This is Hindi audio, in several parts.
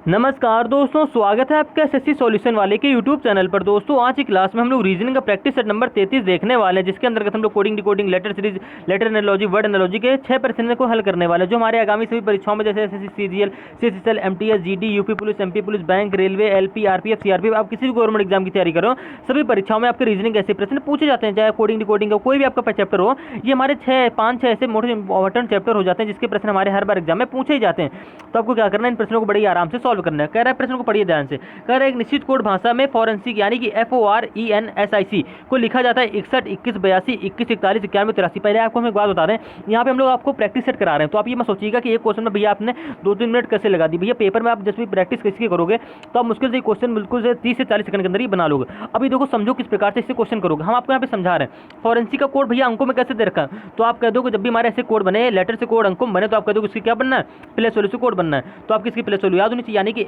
नमस्कार दोस्तों, स्वागत है आपका एसएससी सॉल्यूशन वाले के यूट्यूब चैनल पर। दोस्तों आज की क्लास में हम लोग रीजनिंग का प्रैक्टिस सेट नंबर 33 देखने वाले हैं, जिसके अंतर्गत हम लोग coding, decoding, letter series, letter analogy, word analogy के 6 प्रश्न को हल करने वाले हैं, जो हमारे आगामी सभी परीक्षाओं में जैसे SSC, CGL, CSSL, MTS, GD, UP police, MP police, bank, railway, LP, RPF, CRPF, आप किसी भी गवर्नमेंट एग्जाम की तैयारी करो, सभी परीक्षाओं में आपके रीजनिंग ऐसे प्रश्न पूछे जाते हैं। चाहे कोडिंग, डिकोडिंग का कोई भी आपका चैप्टर हो, ये हमारे 5-6 ऐसे मोटे इंपॉर्टेंट चैप्टर हो जाते हैं, जिसके प्रश्न हमारे हर बार एग्जाम में पूछे ही जाते हैं। तो आपको क्या करना है, इन प्रश्नों को बड़ी आराम से सॉल्व करना है। कह रहा है प्रश्न को पढ़िए ध्यान से। कह रहा है एक निश्चित कोड भाषा में फॉरेंसिक यानी कि FORENSIC को लिखा जाता है 61, 21, 82, 21, 41, 91, 83। पहले आपको हम एक बात बता दें, यहाँ पे हम लोग आपको प्रैक्टिस सेट करा रहे हैं, तो आप ये मत सोचिएगा कि एक क्वेश्चन में भैया आपने 2-3 मिनट कैसे लगा दी। भैया पेपर में आप जब भी प्रैक्टिस किसकी करोगे तो आप मुश्किल से क्वेश्चन बिल्कुल से 30 से 40 सेकंड के अंदर ही बना लोगे। अभी देखो समझो किस प्रकार से इससे क्वेश्चन करोगे। हम आपको यहाँ पे समझा रहे हैं फॉरेंसिक का कोड भैया अंकों में कैसे दे रखा है, तो आप कह दो कि जब भी हमारे ऐसे कोड बने, लेटर से कोड अंकों में बने, तो आप कह दो इसकी क्या बनना है, प्लेस वैल्यू से कोड बनना है। तो आप किसकी प्लेस वैल्यू याद होनी चाहिए, यानी कि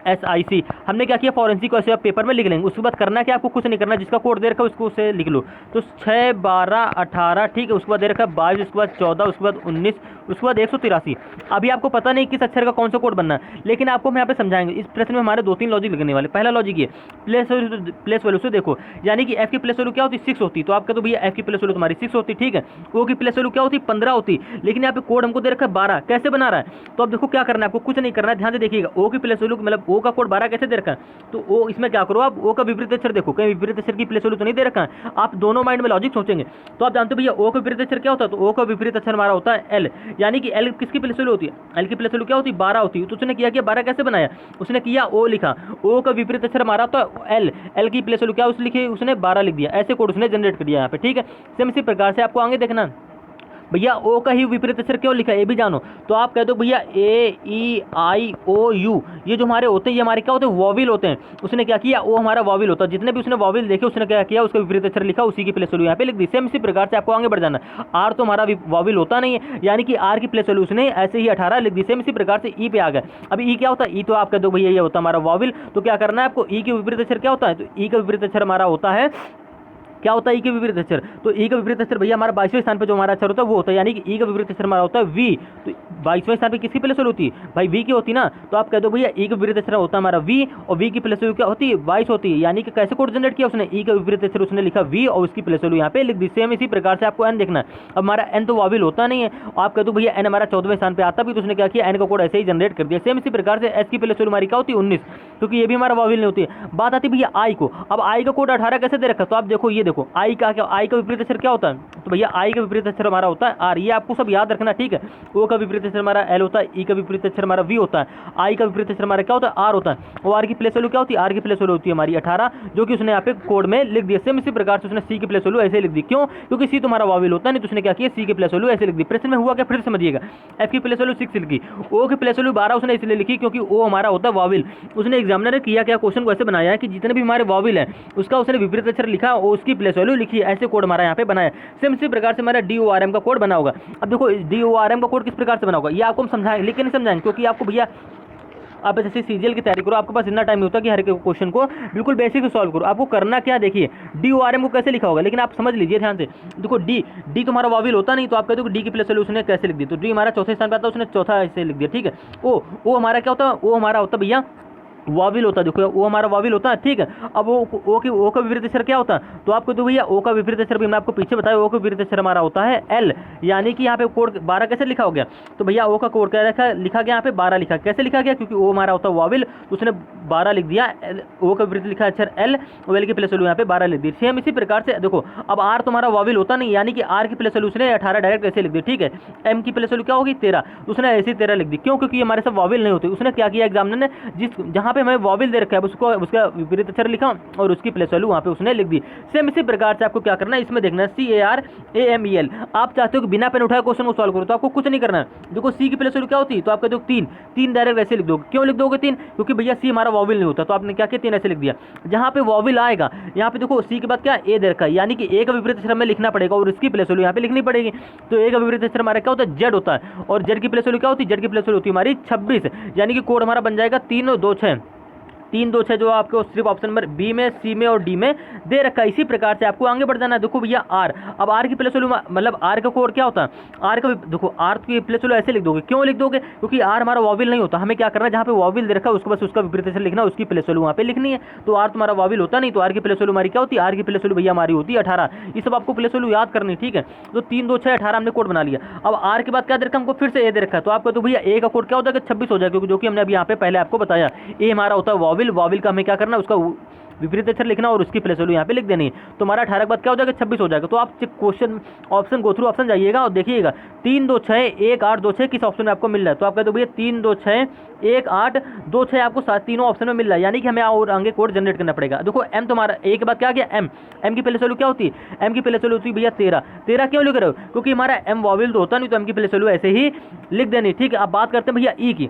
FORENSIC। हमने क्या किया, फॉरेंसिक को ऐसे आप पेपर में लिख लेंगे। उसके बाद करना क्या, आपको कुछ नहीं करना, जिसका कोड दे रखा है उसको उसे लिख लो। तो 6, 12, 18, ठीक है। उसके बाद दे रखा है 22, उसके बाद 14, उसके बाद 19, उसके बाद 183। अभी आपको पता नहीं किस अक्षर का कौन सा कोड बनना है, लेकिन आपको हम यहाँ पे समझाएंगे। इस प्रश्न में हमारे 2-3 लॉजिक लिखने वाले। पहला लॉजिक ये, प्लेस वैल्यू से देखो, यानी कि F की प्लेस वैल्यू क्या होती है, 6 होती। तो आप कहते हो भैया F की प्लेस वैल्यू तुम्हारी 6 होती, ठीक है। O की प्लेस वैल्यू क्या होती, 15 होती, लेकिन यहाँ पे कोड हमको दे रखा है 12। कैसे बना रहा है, तो अब देखो क्या करना है, आपको कुछ नहीं करना है, ध्यान से देखिएगा। O की प्लेस वैल्यू मतलब O का कोड 12 कैसे दे रखा है, तो O इसमें क्या करो, आप O का विपरीत अक्षर देखो, कहीं विपरीत अक्षर की प्लेस वैल्यू तो नहीं दे रखा है। आप दोनों माइंड में लॉजिक सोचेंगे। तो आप जानते हो भैया O का विपरीत अक्षर क्या होता है, तो O का विपरीत अक्षर हमारा होता है L, यानी कि L किसकी प्लेस वैल्यू होती है, L की प्लेस वैल्यू क्या होती है, 12 होती है। तो उसने किया 12 कैसे बनाया, उसने किया O लिखा, O का विपरीत अक्षर हमारा होता है L की प्लेस वैल्यू क्या उस लिखी, उसने 12 लिख दिया। ऐसे कोड उसने जनरेट कर दिया यहाँ पे, ठीक है। सेम इसी प्रकार से आपको आगे देखना, भैया O का ही विपरीत अक्षर क्यों लिखा है ये भी जानो। तो आप कह दो भैया AEIOU, ये जो हमारे होते हैं ये हमारे क्या होते हैं, वॉविल होते हैं। उसने क्या किया, O हमारा वॉविल होता है, जितने भी उसने वॉविल देखे उसने क्या किया, उसका विपरीत अक्षर लिखा, उसी की प्लेस वैल्यू यहाँ पे लिख दी। सेम इसी प्रकार से आपको आगे बढ़ जाना। R तो हमारा वॉविल होता नहीं है, यानी कि R की प्लेस वैल्यू उसने ऐसे ही 18 लिख दी। सेम इसी प्रकार से E पे आ गए। अब E क्या होता है, E तो आप कह दो भैया ये होता है हमारा वॉविल। तो क्या करना है आपको, E के विपरीत अक्षर क्या होता है, तो E का विपरीत अक्षर हमारा होता है, क्या होता है E के विपरीत अक्षर, तो E का विपरीत अक्षर भैया हमारा 22वें स्थान पे जो हमारा अक्षर होता है वो होता है, यानी कि E का विपरीत अक्षर हमारा होता है V। तो 22वें स्थान पे किसकी प्लेस वैल्यू होती है, भाई V की होती ना। तो आप कह दो भैया E का विपरीत अक्षर होता है हमारा V, और V की प्लेस वैल्यू क्या होती है, 22 होती है। यानी कि कैसे कोड जनरेट किया उसने, E का विपरीत अक्षर उसने लिखा V और उसकी प्लेस वैल्यू यहाँ पे लिख दी। सेम इसी प्रकार से आपको N देखना है। अब हमारा N तो वॉविल होता नहीं है, आप कह दो भैया N हमारा 14वें स्थान पे आता भी, तो उसने क्या किया, N का कोड ऐसे ही जनरेट कर दिया। सेम इसी प्रकार से S की प्लेस वैल्यू हमारी क्या होती है, 19, क्योंकि ये भी हमारा वॉविल नहीं होती है। बात आती है भैया I को। अब I का कोड 18 कैसे दे रखा, तो आप देखो ये देखो I का क्या, I का विपरीत अक्षर क्या होता है, तो भैया I का विपरीत अक्षर हमारा होता है R। ये आपको सब याद रखना, ठीक है। O का विपरीत अक्षर हमारा L होता है, E का विपरीत अक्षर हमारा V होता है, I का विपरीत अक्षर हमारा क्या होता है, R होता है, और R की प्लेस वैल्यू क्या होती है, R की प्लेस वैल्यू होती है हमारी 18, जो कि उसने यहाँ पे कोड में लिख दिया। सेम इसी प्रकार से उसने C की प्लेस वैल्यू ऐसे लिख दी। क्यों, क्योंकि C तुम्हारा वॉविल होता है नहीं, तो उसने क्या किया, C की प्लेस वैल्यू ऐसे लिख दी। प्रश्न में हुआ क्या, फिर समझिएगा। F की प्लेस वैल्यू 6 लिखी, O की प्लेस वैल्यू 12 उसने इसलिए लिखी क्योंकि O हमारा होता है वॉविल। उसने एग्जामिनर ने किया क्या, क्वेश्चन को ऐसे बनाया है कि जितने भी हमारे वॉविल है उसका उसने विपरीत अक्षर लिखा और उसकी प्लेस वैल्यू लिखी, ऐसे कोड हमारा यहाँ पे बनाया। सेम इसी प्रकार से हमारा DORM का कोड बना होगा। अब देखो DORM का कोड किस प्रकार से बना होगा, ये आपको हम समझाएंगे, लेकिन नहीं समझाएंगे क्योंकि आपको भैया आप जैसे सीजीएल की तैयारी करो, आपके पास इतना टाइम नहीं होता कि हर एक क्वेश्चन को बिल्कुल बेसिक से सॉल्व करो। आपको करना क्या, देखिए DORM को कैसे लिखा होगा, लेकिन आप समझ लीजिए ध्यान से। देखो डी तुम्हारा वॉविल होता नहीं, तो आप कहते हो डी की प्लेस वैल्यू उसने कैसे लिख दी, तो डी हमारा चौथे स्थान पर आता है, उसने चौथा ऐसे लिख दिया, ठीक है। ओ हमारा क्या होता है, ओ हमारा होता है भैया वॉविल होता है। देखो वो हमारा वॉविल होता है, ठीक है। अब ओ का विपरीत अक्षर क्या होता है, तो आपको तो भैया O का विपरीत अक्षर भी मैं आपको पीछे बताया, O का विपरीत अक्षर हमारा होता है L, यानी कि यहाँ पे कोड 12 कैसे लिखा हो गया, तो भैया O का कोड क्या लिखा गया, यहाँ पे 12 लिखा, कैसे लिखा गया, क्योंकि O हमारा होता है वॉविल, तो उसने 12 लिख दिया। O का विपरीत लिखा अक्षर L और L की प्लेस वैल्यू यहाँ पे 12 लिख दी। सेम इसी प्रकार से देखो, अब R तुम्हारा वॉविल होता नहीं, यानी कि R की प्लेस वैल्यू उसने 18 डायरेक्ट ऐसे लिख दी, ठीक है। M की प्लेस वैल्यू क्या होगी, 13, उसने ऐसी 13 लिख दी। क्यों, क्योंकि हमारे सब वॉविल नहीं होते। उसने क्या किया, एग्जामिनर ने जहाँ पे हमें वॉविल दे रखा है उसको उसका विपरीत अक्षर लिखा और उसकी प्लेस वैल्यू वहाँ पे उसने लिख दी। सेम इसी प्रकार से आपको क्या करना है, इसमें देखना है CARAMEL। आप चाहते हो कि बिना पेन उठाए क्वेश्चन को सॉल्व करो, तो आपको कुछ नहीं करना है। देखो C की प्लेस वैल्यू क्या होती है, तो आप कहते हो 3 डायरेक्ट ऐसे लिख दोगे। क्यों लिख दोगे 3, क्योंकि भैया C हमारा वॉविल नहीं होता, तो आपने क्या किया, 3 ऐसे लिख दिया। जहाँ पे वॉविल आएगा यहाँ पे देखो C के बाद क्या A दे रखा है, यानी कि A का विपरीत अक्षर हमें लिखना पड़ेगा और इसकी प्लेस वैल्यू यहाँ पे लिखनी पड़ेगी। तो A का विपरीत अक्षर हमारा क्या होता है, Z होता है, और Z की प्लेस वैल्यू क्या होती है, Z की प्लेस वैल्यू होती है हमारी 26, यानी कि कोड हमारा बन जाएगा 3 2 6। 3 2 6 जो आपको सिर्फ ऑप्शन नंबर बी में, सी में और डी में दे रखा है। इसी प्रकार से आपको आगे बढ़ जाना है। देखो भैया आर, अब आर की प्लेस वैल्यू मतलब आर का कोड क्या होता है, आर का देखो आर की प्लेस वैल्यू ऐसे लिख दोगे, क्यों लिख दोगे, क्योंकि आर हमारा वॉविल नहीं होता। हमें क्या करना है, जहाँ पे वॉविल दे रखा है उसको बस उसका विपरीत अक्षर लिखना, उसकी प्लेस वैल्यू वहाँ पे लिखनी है। तो आर तुम्हारा वॉविल होता नहीं, तो आर की प्लेस वैल्यू हमारी क्या होती है, आर की प्लेस वैल्यू भैया हमारी होती है 18। ये सब आपको प्लेस वैल्यू याद करनी, ठीक है। तो 3 2 6 18 हमने कोड बना लिया। अब आर के बाद क्या दे रखा है हमको, फिर से ए दे रखा है, तो आपको तो भैया ए का कोड क्या होता है, 26 हो जाएगा, क्योंकि जो कि हमने अभी यहाँ पे पहले आपको बताया। ए हमारा होता है वॉविल, वॉविल का हमें क्या करना है, उसका विपरीत अक्षर लिखना और उसकी प्लेस वैल्यू यहाँ पे लिख देनी है। तो हमारा 18 के बाद क्या हो जाएगा, 26 हो जाएगा। तो आप question option go through option जाइएगा और देखिएगा 3 2 6 1 8 2 6 किस ऑप्शन में आपको मिल रहा है। तो आप कहते हो भैया 3 2 6 1 8 2 6 आपको तीनों ऑप्शन में मिल रहा है, यानी कि हमें और आगे कोड जनरेट करना पड़ेगा। देखो एम तुम्हारा ए के बाद क्या गया, एम, एम की प्लेस वैल्यू क्या होती है, एम की प्लेस वैल्यू होती है भैया 13। 13 क्यों लिख रहे हो, क्योंकि हमारा एम वॉविल तो होता नहीं, तो एम की प्लेस वैल्यू ऐसे ही लिख देनी, ठीक है। अब बात करते हैं भैया ई की।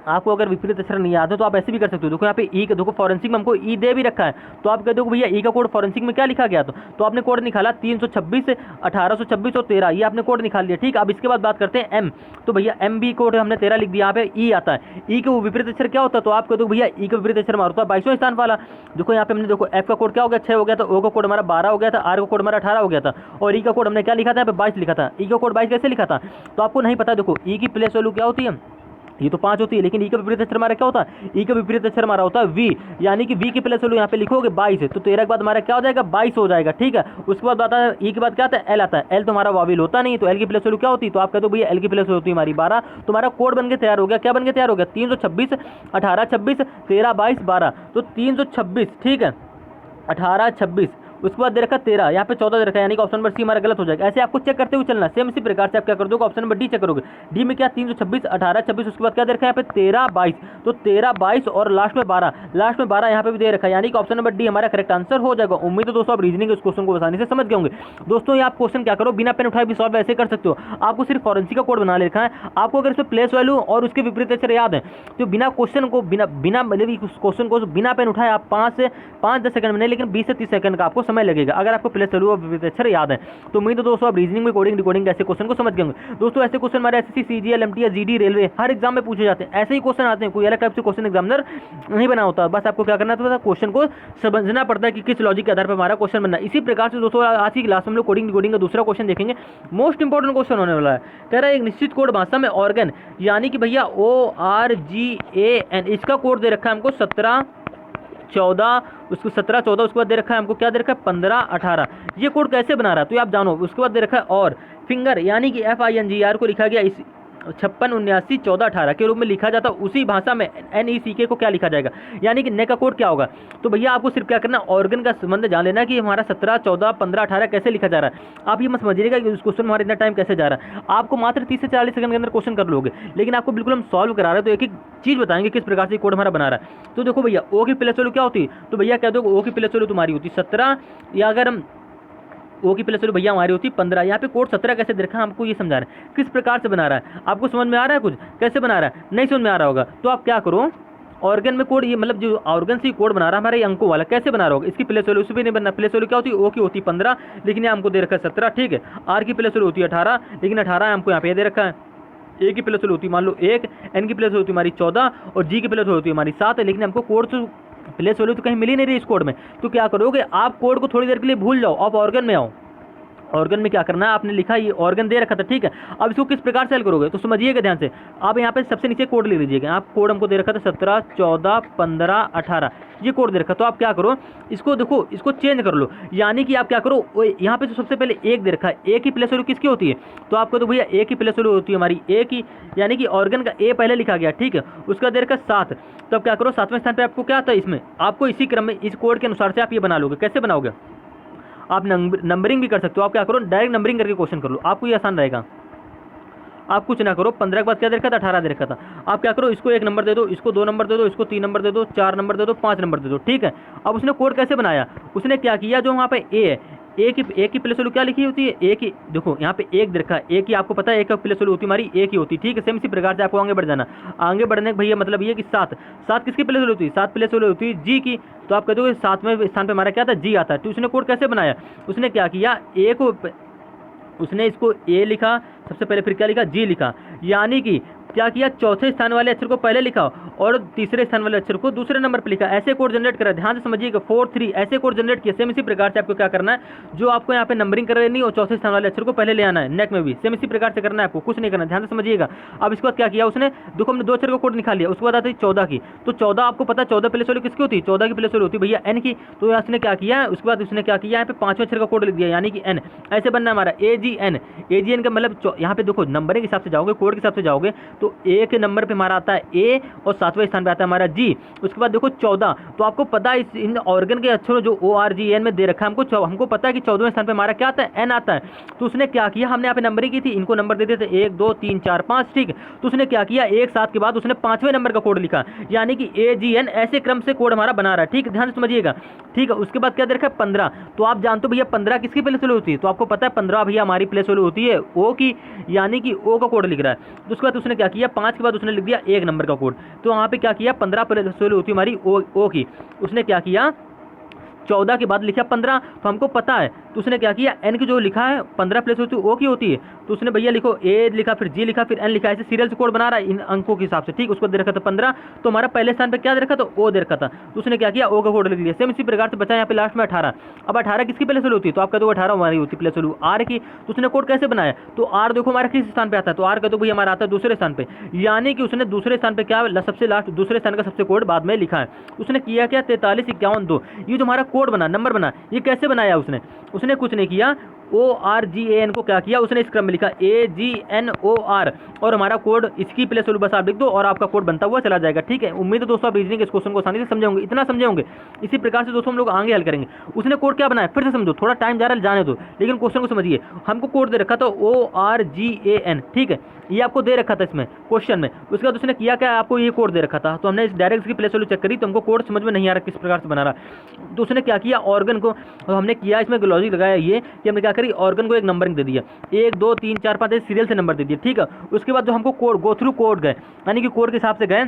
आपको अगर विपरीत अक्षर नहीं याद है तो आप ऐसे भी कर सकते हो। देखो यहाँ पे ई का, देखो फॉरेंसिक में हमको ई दे भी रखा है, तो आप कहते हो भैया ई का कोड फॉरेंसिक में क्या लिखा गया, तो आपने कोड निकाला 326 1826 और 13, ये आपने कोड निकाल लिया, ठीक। अब इसके बाद बात करते हैं एम। तो भैया एम भी कोड हमने 13 लिख दिया, यहाँ पे ई आता है। ई के विपरीत अक्षर क्या होता है, तो आप कहते हो भैया ई का विपरीत अक्षर हमारा होता है 22वें स्थान वाला। देखो यहाँ पे हमने देखो एफ का कोड क्या हो गया, 6 हो गया था, ओ का कोड हमारा 12 हो गया था, आर का कोड हमारा 18 हो गया था, और ई का कोड हमने क्या लिखा था, यहाँ पे 22 लिखा था। ई का कोड 22 कैसे लिखा था, तो आपको नहीं पता। देखो ई की प्लेस वैल्यू क्या होती है, ये तो 5 होती है, लेकिन ई का विपरीत अक्षर हमारा क्या होता है, ई का विपरीत अक्षर हमारा होता है वी, यानी कि वी की प्लेस वैल्यू यहाँ पे लिखोगे 22 है, तो 13 के बाद हमारा क्या हो जाएगा, 22 हो जाएगा, ठीक है। उसके बाद आता है ई के बाद क्या आता है, एल आता है। एल तो हमारा वॉविल होता नहीं, तो एल की प्लेस वैल्यू क्या होती है, तो आप कहते हो भैया एल की प्लेस वैल्यू होती है हमारी 12। तो हमारा कोड बन के तैयार हो गया, क्या बन के तैयार हो गया, 326 18 26 13 22 12, तो 326, ठीक है, 18 26, उसके बाद दे रखा 13, यहाँ पे 14 दे रखा है, यानी कि ऑप्शन नंबर सी हमारा गलत हो जाएगा। ऐसे आपको चेक करते हुए चलना। सेम इसी प्रकार से आप क्या कर दोगे, ऑप्शन नंबर डी चेक करोगे। डी में क्या 326 18 26, उसके बाद क्या दे रखा है यहाँ पे 13 22, तो 13 22 और लास्ट में 12, लास्ट में 12 यहाँ पे भी दे रखा है, यानी कि ऑप्शन नंबर डी हमारा करेक्ट आंसर हो जाएगा। उम्मीद है दोस्तों आप रीजनिंग इस क्वेश्चन को आसानी से समझ गए होंगे। दोस्तों ये आप क्वेश्चन क्या करो, बिना पेन उठाए भी सॉल्व ऐसे कर सकते हो। आपको सिर्फ फॉरेंसिक का कोड बना लिखा है, आपको अगर इसमें प्लेस वैल्यू और उसके विपरीत अक्षर याद है, तो बिना क्वेश्चन को बिना मतलब उस क्वेश्चन को बिना पेन उठाए आप 5 10 सेकंड में नहीं, लेकिन 20 से 30 सेकंड का आपको समय लगेगा, अगर आपको प्लेस वैल्यू और विपरीत अक्षर याद है। तो उम्मीद है दोस्तों आप रीजनिंग में कोडिंग डिकोडिंग ऐसे क्वेश्चन को समझ गए होंगे। दोस्तों ऐसे क्वेश्चन हमारे SSC CGL MTS GD railway हर एग्जाम में पूछे जाते हैं, ऐसे ही क्वेश्चन आते हैं, कोई अलग टाइप से क्वेश्चन एग्जामिनर नहीं बना होता। बस आपको क्या करना है, क्वेश्चन को समझना पड़ता है कि किस लॉजिक के आधार पर हमारा क्वेश्चन बनना है। इसी प्रकार से दोस्तों आज की क्लास में हम लोग कोडिंग डिकोडिंग का दूसरा क्वेश्चन देखेंगे। मोस्ट इंपॉर्टेंट क्वेश्चन होने वाला है। कह रहा है एक निश्चित कोड भाषा में ऑर्गन, यानी कि भैया ORGAN, इसका कोड दे रखा है हमको 17 14, उसको 17 14, उसके बाद दे रखा है हमको क्या दे रखा है 15 18। ये कोड कैसे बना रहा है तो ये आप जानो। उसके बाद दे रखा है और फिंगर, यानी कि FINGR को लिखा गया इस 56 79 14 18 के रूप में लिखा जाता है। उसी भाषा में NECK को क्या लिखा जाएगा, यानी कि ने का कोड क्या होगा। तो भैया आपको सिर्फ क्या करना, ऑर्गन का संबंध जान लेना कि हमारा 17 14 15 18 कैसे लिखा जा रहा है। आप ये मत समझिएगा कि उस क्वेश्चन में हमारा इतना टाइम कैसे जा रहा है। आपको मात्र 30 से 40 सेकंड के अंदर क्वेश्चन कर लोगे, लेकिन आपको बिल्कुल हम सॉल्व करा रहे हैं, तो एक एक चीज़ बताएंगे किस प्रकार से कोड हमारा बना रहा है। तो देखो भैया ओ की प्लेस वैल्यू क्या होती है, तो भैया कह दो ओ की प्लेस वैल्यू तुम्हारी होती 17, या अगर हम ओ की प्लेस वैल्यू भैया हमारी होती 15। यहाँ पे कोड 17 कैसे देखा, हमको ये समझा रहे हैं किस प्रकार से बना रहा है। आपको समझ में आ रहा है कुछ कैसे बना रहा है, नहीं समझ में आ रहा होगा तो आप क्या करो, ऑर्गन में कोड, ये मतलब जो ऑर्गन से कोड बना रहा है हमारे अंकों वाला, कैसे बना रहा होगा। इसकी प्लेस वैल्यू भी नहीं बनना। प्लेस वैल्यू क्या होती है, ओ की होती 15, लेकिन यहाँ हमको दे रखा है 17, ठीक है। आर की प्लेस वैल्यू होती है 18, लेकिन 18 हमको यहाँ पे दे रखा है। ए की प्लेस वैल्यू होती है मान लो 1, एन की प्लेस वैल्यू होती है हमारी 14, और जी की प्लेस वैल्यू होती है हमारी 7, लेकिन हमको कोड तो प्लेस वैल्यू तो कहीं मिली नहीं रही इस कोड में। तो क्या करोगे, आप कोड को थोड़ी देर के लिए भूल जाओ, आप ऑर्गन में आओ। ऑर्गन में क्या करना है, आपने लिखा ये ऑर्गन दे रखा था, ठीक है। अब इसको किस प्रकार से हल करोगे तो समझिएगा ध्यान से। आप यहाँ पे सबसे नीचे कोड ले लीजिएगा। आप कोड हमको दे रखा था 17 14 15 18, ये कोड दे रखा। तो आप क्या करो, इसको देखो, इसको चेंज कर लो, यानी कि आप क्या करो, यहाँ पे तो सबसे पहले 1 दे रखा है। ए की प्लेस वैल्यू किसकी होती है, तो आपको तो भैया ए की प्लेस वैल्यू होती है हमारी ए की, यानी कि ऑर्गन का ए पहले लिखा गया, ठीक है। उसका दे रखा 7, तो आप क्या करो 7वें स्थान पर आपको क्या आता है, इसमें आपको इसी क्रम में इस कोड के अनुसार से आप ये बना लोगे। कैसे बनाओगे, आप नंबरिंग भी कर सकते हो। आप क्या करो, डायरेक्ट नंबरिंग करके क्वेश्चन कर लो, आपको ये आसान रहेगा। आप कुछ ना करो, 15 के बाद क्या दे रखा था, 18 दे रखा था। आप क्या करो, इसको 1 नंबर दे दो, इसको 2 नंबर दे दो, इसको 3 नंबर दे दो, 4 नंबर दे दो, 5 नंबर दे दो, ठीक है। अब उसने कोड कैसे बनाया, उसने क्या किया, जो वहाँ पे ए है, ए की प्लेस वैल्यू क्या लिखी होती है, ए की, देखो यहाँ पे 1 दे रखा है, ए की आपको पता है, ए का प्लेस वैल्यू होती है हमारी ए की होती है, ठीक है। सेम इसी प्रकार से आपको आगे बढ़ जाना। आगे बढ़ने का भैया मतलब ये कि 7 किसकी प्लेस वैल्यू होती है, 7 प्लेस वैल्यू होती है जी की। तो आप कहते हो 7वें स्थान पर हमारा क्या था, जी आता है। तो उसने कोड कैसे बनाया, उसने क्या किया, ए को उसने इसको ए लिखा सबसे पहले, फिर क्या लिखा, जी लिखा, यानी कि क्या किया, चौथे स्थान वाले अक्षर को पहले लिखा और तीसरे स्थान वाले अक्षर को दूसरे नंबर पर लिखा, ऐसे कोड जनरेट करा। ध्यान से समझिएगा, 4 3 ऐसे कोड जनरेट किया। सेम इसी प्रकार से आपको क्या करना है, जो आपको यहाँ पे नंबरिंग कर लेनी और चौथे स्थान वाले अक्षर को पहले ले आना है, नेक में भी सेम इसी प्रकार से करना है, आपको कुछ नहीं करना। ध्यान से समझिएगा। अब इसके बाद क्या किया उसने, देखो हमने 2 अक्षर का कोड निकाल लिया। उसके बाद आती है 14 की, तो 14 आपको पता है 14 प्लेस वैल्यू किसकी होती है, 14 की प्लेस वैल्यू होती है भैया एन की। तो यहाँ उसने क्या किया, उसके बाद उसने क्या किया, यहाँ पे 5वें अक्षर का कोड लिख दिया, यानी कि एन। ऐसे बनना है हमारा AGN। AGN का मतलब यहाँ पे देखो नंबरिंग के हिसाब से जाओगे, कोड के हिसाब से जाओगे, तो एक नंबर पे हमारा आता है A और 7वें स्थान पे आता है हमारा G। उसके बाद देखो 14, तो आपको पता है इन ऑर्गन के अक्षरों जो ORGN में दे रखा है हमको पता है कि 14वें स्थान पे हमारा क्या आता है, N आता है। तो उसने क्या किया, हमने यहाँ पे नंबरिंग की थी, इनको नंबर दे देते 1 2 3 4 5, ठीक। तो उसने क्या किया, एक साथ के बाद उसने 5वें नंबर का कोड लिखा, यानी कि AGN ऐसे क्रम से कोड हमारा बना रहा है, ठीक। ध्यान से समझिएगा, ठीक है। उसके बाद क्या दे रखा है 15, तो आप जानते हो भैया 15 किसकी प्लेस वैल्यू होती है, तो आपको पता है 15 भैया हमारी प्लेस वैल्यू होती है O की, यानी कि O का कोड लिख रहा है। तो उसके बाद उसने क्या किया, 5 के बाद उसने लिख दिया 1 नंबर का कोड, तो वहाँ पे क्या किया 15 प्लेस वैल्यू होती है हमारी O की। उसने क्या किया 14 के बाद लिखा 15, तो हमको पता है, तो उसने क्या किया N की जो लिखा है 15 प्लेस होती है O की होती है, तो उसने भैया लिखो A लिखा, फिर G लिखा, फिर N लिखा, ऐसे सीरियल से कोड बना रहा है इन अंकों के हिसाब से, ठीक। उसको दे रखा था 15, तो हमारा पहले स्थान पे क्या दे रखा था, O दे रखा था, तो उसने क्या किया O का कोड लिख लिया। सेम इसी प्रकार से बचा यहाँ पे लास्ट में 18। अब 18 किसकी प्लेस वैल्यू होती है, तो आपका तो 18 हमारी होती है प्लेस वैल्यू R की। तो उसने कोड कैसे बनाया, तो R देखो हमारा किस स्थान पे आता है, तो R का तो भैया हमारा आता है दूसरे स्थान पे, यानी कि उसने दूसरे स्थान पे क्या सबसे लास्ट दूसरे स्थान का सबसे कोड बाद में लिखा है। उसने किया क्या 43 51 2, ये जो हमारा कोड बना, नंबर बना, ये कैसे बनाया उसने कुछ नहीं किया, ORGAN को क्या किया उसने इस क्रम में लिखा AGNOR, और हमारा कोड इसकी प्लेस वैल्यू बस आप लिख दो और आपका कोड बनता हुआ चला जाएगा, ठीक है। उम्मीद है दोस्तों आप रीजनिंग इस क्वेश्चन को आसानी से समझेंगे, इतना समझेंगे। इसी प्रकार से दोस्तों हम लोग आगे हल करेंगे। उसने कोड क्या बनाया फिर से समझो, थोड़ा टाइम जा रहा है जाने दो, लेकिन क्वेश्चन को समझिए। हमको कोड दे रखा था ORGAN, ठीक है, ये आपको दे रखा था इसमें क्वेश्चन में। उसके बाद उसने किया क्या, आपको ये कोड दे रखा था, तो हमने इस डायरेक्ट इसकी प्लेस वैल्यू चेक करी, तो हमको कोड समझ में नहीं आ रहा किस प्रकार से बना रहा। तो उसने क्या किया ऑर्गन को, तो हमने किया इसमें लॉजिक लगाया ये कि हमने क्या करी, ऑर्गन को एक नंबरिंग दे दिया 1 2 3 4 5 सीरियल से नंबर दे दिया, ठीक है। उसके बाद जो हमको कोड गो थ्रू कोड गए, यानी कि कोड के हिसाब से गए,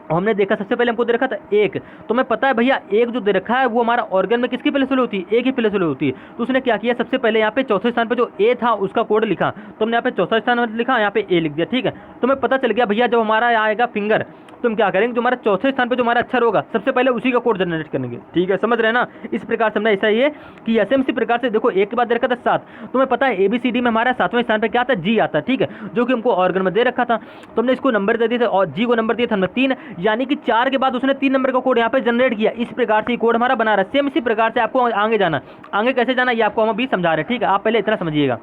और हमने देखा सबसे पहले हमको दे रखा था 1, तो मैं पता है भैया 1 जो दे रखा है वो हमारा ऑर्गन में किसकी प्लेस वैल्यू होती है, A की प्लेस वैल्यू होती है। तो उसने क्या किया सबसे पहले यहाँ पे चौथे स्थान पे जो A था उसका कोड लिखा, तो हमने यहाँ पे चौथा स्थान लिखा, यहाँ पे A लिख दिया, ठीक है। तो हमें पता चल गया भैया जब हमारा आएगा फिंगर, तो हम क्या करेंगे, जो हमारा चौथे स्थान पे जो हमारा अक्षर होगा सबसे पहले उसी का कोड जनरेट करेंगे, ठीक है। समझ रहे हैं ना, इस प्रकार से हमने ऐसा ही है कि ऐसे इसी प्रकार से देखो 1 के बाद दे रखा था 7, तो हमें पता है ABCD में हमारा 7वें स्थान पे क्या आता है, G आता है, ठीक है, जो कि हमको ऑर्गन में दे रखा था। तो हमने इसको नंबर दे दिए थे और G को नंबर दिया था हमने 3, यानी कि 4 के बाद उसने 3 नंबर का कोड यहाँ पे जनरेट किया। इस प्रकार से कोड हमारा बना रहा है। सेम इसी प्रकार से आपको आगे जाना, आगे कैसे जाना ये आपको हम अभी समझा रहे हैं, ठीक है। आप पहले इतना समझिएगा,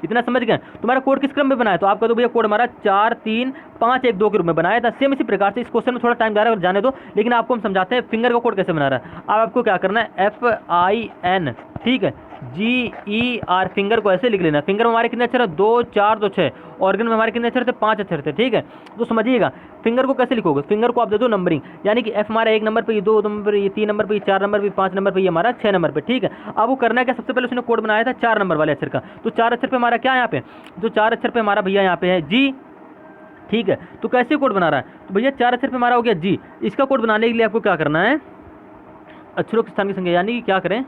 इतना समझ गए। तुम्हारा कोड किस क्रम में बनाया, तो आपका तो भैया कोड हमारा 4 3 5 1 2 के रूप में बनाया था। सेम इसी प्रकार से इस क्वेश्चन में थोड़ा टाइम जा रहा है जाने दो, लेकिन आपको हम समझाते हैं फिंगर का कोड कैसे बना रहा है। अब आपको क्या करना है FIN, ठीक है, GER फिंगर को ऐसे लिख लेना। फिंगर में हमारे कितने अक्षर है 2 4 2 6, ऑर्गन में हमारे कितने अक्षर थे 5 अक्षर थे, ठीक है। तो समझिएगा फिंगर को कैसे लिखोगे, फिंगर को आप दे दो नंबरिंग, यानी कि F हमारा 1 नंबर पे, ये 2 नंबर पे, ये 3 नंबर पे, ये 4 नंबर पे, 5 नंबर पे, ये हमारा 6 नंबर पे, ठीक है। अब वो करना है क्या, सबसे पहले उसने कोड बनाया था 4 नंबर वाले अक्षर का, तो 4 अक्षर पे हमारा क्या है यहाँ पे, जो 4 अक्षर पे हमारा भैया यहाँ पे है G, ठीक है। तो कैसे कोड बना रहा है, तो भैया 4 अक्षर पे हमारा हो गया G। इसका कोड बनाने के लिए आपको क्या करना है, अक्षरों के स्थान की संख्या, यानी कि क्या करें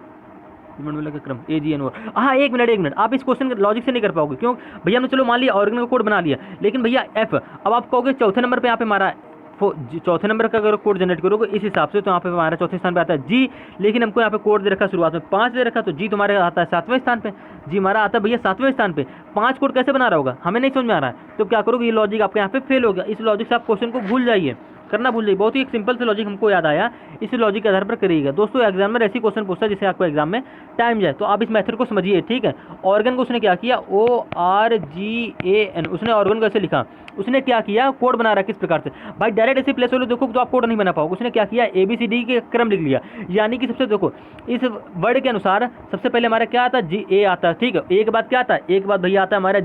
का क्रम AGNOR। हाँ एक मिनट, आप इस क्वेश्चन लॉजिक से नहीं कर पाओगे, क्यों भैया हमने चलो मान लिया ऑर्गन का कोड बना लिया, लेकिन भैया F, अब आप कहोगे चौथे नंबर पे यहाँ पे हमारा चौथे नंबर का अगर कोड जनरेट करोगे इस हिसाब से, तो यहाँ पे हमारा चौथे स्थान पे आता है G, लेकिन हमको यहाँ पे कोड दे रखा शुरुआत में 5 दे रखा, तो G तुम्हारे आता है 7वें स्थान पे, G हमारा आता है भैया 7वें स्थान पे। 5 कोड कैसे बना रहा होगा हमें नहीं समझ में आ रहा है, तो क्या करोगे ये लॉजिक आपके यहाँ पे फेल हो गया। इस लॉजिक से आप क्वेश्चन को भूल जाइए, करना भूल जाइए। बहुत ही एक सिंपल से लॉजिक हमको याद आया, इस लॉजिक के आधार पर करिएगा। दोस्तों एग्जाम में ऐसी क्वेश्चन पूछता है जिससे आपको एग्जाम में टाइम जाए, तो आप इस मेथड को समझिए, ठीक है। ऑर्गन को उसने क्या किया ORGAN, उसने ऑर्गन को ऐसे लिखा, उसने क्या किया कोड बना रहा है किस प्रकार से, भाई डायरेक्ट ऐसे प्लेस वैल्यू देखो तो आप कोड नहीं बना पाओगे। उसने क्या किया ABCD के क्रम लिख लिया, यानी कि सबसे देखो इस वर्ड के अनुसार सबसे पहले हमारा क्या आता है A आता है, ठीक है। A के बाद क्या आता है, A के बाद भैया आता है हमारा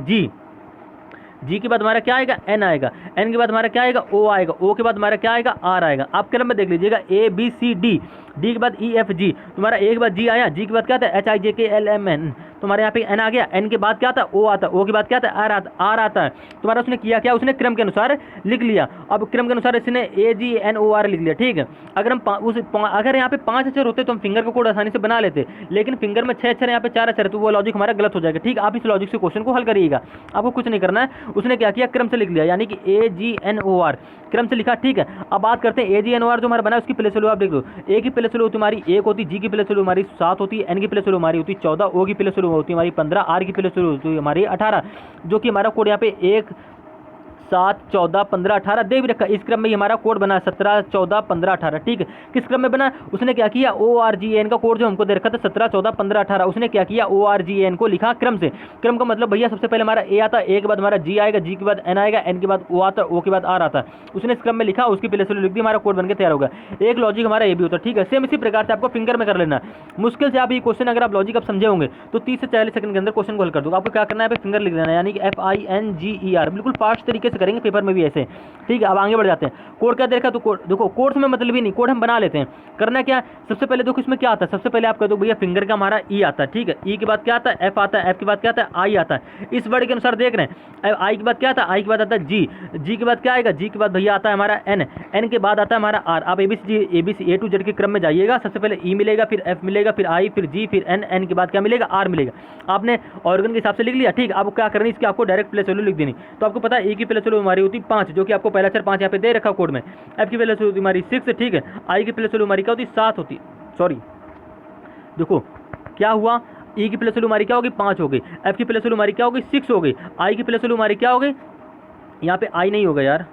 G के बाद हमारा क्या आएगा N आएगा, N के बाद हमारा क्या आएगा O आएगा, O के बाद हमारा क्या आएगा R आएगा। आप क्रम में देख लीजिएगा ABCD, D के बाद EFG, तुम्हारा A के बाद G आया, G के बाद क्या था HIJKLMN, तुम्हारे यहाँ पे एन आ गया, एन के बाद क्या आता है ओ आता है, ओ के बाद क्या आता है आर आता है। तुम्हारा उसने किया क्या, उसने क्रम के अनुसार लिख लिया। अब क्रम के अनुसार इसने AGNOR लिख लिया, ठीक है। अगर हम अगर यहाँ पे 5 अक्षर होते तो हम फिंगर का कोड आसानी से बना लेते, लेकिन फिंगर में 6 अक्षर यहाँ पे 4 अक्षर है, तो वो लॉजिक हमारा गलत हो जाएगा, ठीक है। आप इस लॉजिक से क्वेश्चन को हल करिएगा, आपको कुछ नहीं करना है। उसने क्या किया, क्रम से लिख लिया, यानी कि AGNOR क्रम से लिखा, ठीक है। अब बात करते हैं AGNOR जो हमारा बना उसकी प्लेस वैल्यू आप देख लो। ए की प्लेस वैल्यू हमारी 1 होती, जी की प्लेस वैल्यू हमारी 7 होती, एन की प्लेस वैल्यू हमारी होती 14, ओ की प्लेस वैल्यू होती हमारी 15, आर की प्लेस वैल्यू होती हमारी 18, जो कि हमारा कोड यहाँ पे 1 7 14 15 18 दे भी रखा। इस क्रम में ही हमारा कोड बना 17 14 15 18, ठीक है। किस क्रम में बना, उसने क्या किया, ORGN का कोड जो हमको दे रखा था 17 14 15 18, उसने क्या किया ORGN को लिखा क्रम से। क्रम का मतलब भैया सबसे पहले हमारा ए आता है, ए के बाद हमारा जी आएगा, जी के बाद एन आएगा, एन के बाद ओ आता है, ओ के बाद आर आता है। उसने इस क्रम में लिखा, उसकी प्लेस वैल्यू लिख दी, हमारा कोड बनकर तैयार होगा। एक लॉजिक हमारा ये भी होता है, ठीक है। सेम इसी प्रकार से आपको फिंगर में कर लेना। मुश्किल से आप ये क्वेश्चन अगर आप लॉजिक आप समझे होंगे तो 30 से 40 सेकंड के अंदर क्वेश्चन को हल कर दो। आपको क्या करना है, फिंगर लिख देना, यानी कि FINGER, बिल्कुल फास्ट तरीके से करेंगे पेपर में भी ऐसे, ठीक है। अब आगे बढ़ जाते हैं। कोड क्या दे रखा, तो कोड देखो, कोड में मतलब ही नहीं, कोड हम बना लेते हैं। करना क्या है, सबसे पहले देखो इसमें क्या आता है, सबसे पहले आप कह दो भैया फिंगर का हमारा ई आता है, ठीक है। ई के बाद क्या आता है, एफ आता है, एफ के बाद क्या आता है, आई आता है। इस वर्ड के अनुसार देख रहे हैं, आई के बाद क्या आता है, आई के बाद आता है जी, जी के बाद क्या आएगा, जी के बाद भैया आता है हमारा एन, एन के बाद आता है हमारा आर। आप ABC A to Z के क्रम में जाइएगा, सबसे पहले ई मिलेगा, फिर एफ मिलेगा, फिर आई, फिर जी, फिर एन, एन के बाद क्या मिलेगा, आर मिलेगा। आपने ऑर्गन के हिसाब से लिख लिया, ठीक। अब क्या करनी, इसकी आपको डायरेक्ट प्लेस वैल्यू लिख देनी। तो आपको पता है ए की प्लेस वैल्यू हमारी होती 5, जो कि आपको पहला अक्षर 5 यहाँ पे दे रखा कोड में। एफ की प्लेस वैल्यू हमारी 6, ठीक है। आई की प्लेस वैल्यू हमारी क्या होती, 7 होती, सॉरी देखो क्या हुआ, ई की प्लेस वैल्यू हमारी क्या होगी, 5 हो गई, एफ की प्लेस वैल्यू हमारी क्या होगी, 6 हो गई, आई की प्लेस वैल्यू हमारी क्या हो गई, यहाँ पे आई नहीं होगा यार,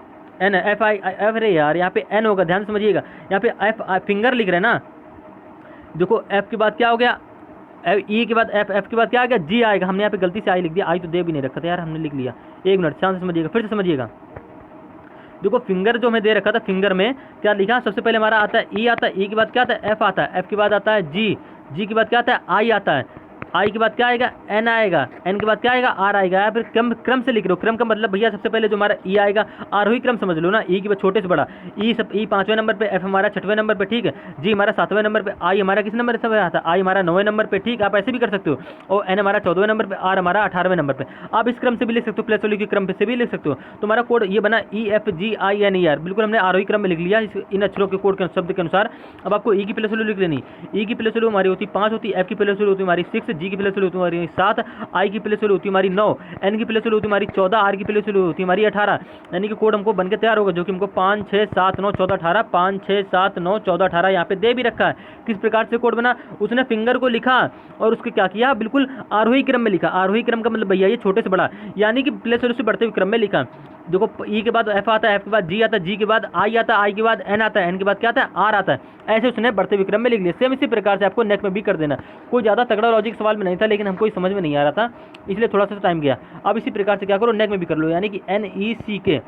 एन, एफ आई एफ, अरे यार यहाँ पे एन होगा, ध्यान समझिएगा। यहाँ पे एफ फिंगर लिख रहे हैं ना, देखो एफ के बाद क्या हो गया, ई के बाद एफ, एफ के बाद क्या आ गया, जी आएगा। हमने यहाँ पे गलती से आई लिख दिया, आई तो दे भी नहीं रखा था यार, हमने लिख लिया। एक मिनट ध्यान से समझिएगा, फिर से समझिएगा। देखो फिंगर जो हमें दे रखा था, फिंगर में क्या लिखा, सबसे पहले हमारा आता है ई आता है, ई के बाद क्या आता है, एफ आता है, एफ के बाद आता है जी, जी के बाद क्या आता है, आई आता है, आई के बाद क्या आएगा, एन आएगा, एन के बाद क्या आएगा, आर आएगा। या फिर क्रम से लिख रहे हो, क्रम का मतलब भैया सबसे पहले जो हमारा ई आएगा, आरोही क्रम समझ लो ना, ई के बाद छोटे से बड़ा, ई 5वें नंबर पे, एफ हमारा 6वें नंबर पे, ठीक है। जी हमारा 7वें नंबर पे, आई हमारा किस नंबर से आता है, आई हमारा 9वें नंबर पे, ठीक। आप ऐसे भी कर सकते हो। और एन हमारा 14वें नंबर पे, आर हमारा 18वें नंबर पे। आप इस क्रम से भी लिख सकते हो, प्लेस वैल्यू के क्रम से भी लिख सकते हो। तुम्हारा कोड ये बना EFGINER, बिल्कुल हमने आरोही क्रम में लिख लिया इन अक्षरों के कोड के शब्द के अनुसार। अब आपको ई की प्लेस वैल्यू लिख लेनी। ई की प्लेस वैल्यू हमारी होती 5 होती, एफ की प्लेस वैल्यू होती हमारी 6, जी की प्लेस वैल्यू होती हमारी 7, आई की प्लेस वैल्यू होती हमारी 9, एन की प्लेस वैल्यू होती हमारी 14, आर की प्लेस वैल्यू होती हमारी 18। यानी कि कोड हमको बनके तैयार होगा, जो कि हमको 5 6 7 9 14 18, 5 6 7 9 14 18 यहाँ पे दे भी रखा है। किस प्रकार से कोड बना, उसने फिंगर को लिखा और उसके क्या किया, बिल्कुल आरोही क्रम में लिखा। आरोही क्रम का मतलब भैया ये छोटे से बड़ा, यानी कि प्लेस वैल्यू से बढ़ते हुए क्रम में लिखा। देखो ई के बाद एफ आता है, एफ के बाद जी आता है, जी के बाद आई आता है, आई के बाद एन आता है, एन के बाद क्या आता है, आर आता है। ऐसे उसने बढ़ते हुए क्रम में लिख लिया। सेम इसी प्रकार से आपको नेट में भी कर देना। कोई ज़्यादा तगड़ा लॉजिक सवाल में नहीं था, लेकिन हमको समझ में नहीं आ रहा था, इसलिए थोड़ा सा टाइम गया। अब इसी प्रकार से क्या करो, नेट में भी कर लो, यानी कि NECK।